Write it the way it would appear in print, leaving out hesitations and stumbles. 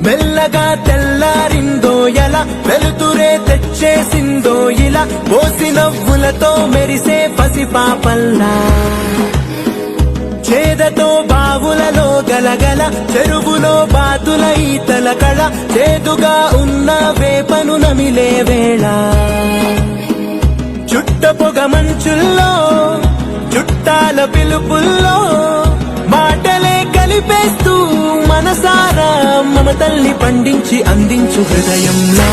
మెల్లగా తెల్లారిందో ఎలా వెలుతురే తెచ్చేసిందో ఇలా పోసి నవ్వులతో మెరిసే పసిపాపల్లా చేదతో బావులలో గలగల చెరువులో బాతుల ఈతల కళ చేదుగా ఉన్న వేపను నమిలే వేళ చుట్ట పొగ మంచుల్లో చుట్టాల పిలుపుల్లో మాటలే కలిపేస్తూ మనసారా మమతల్ని పండించి అందించు హృదయంలో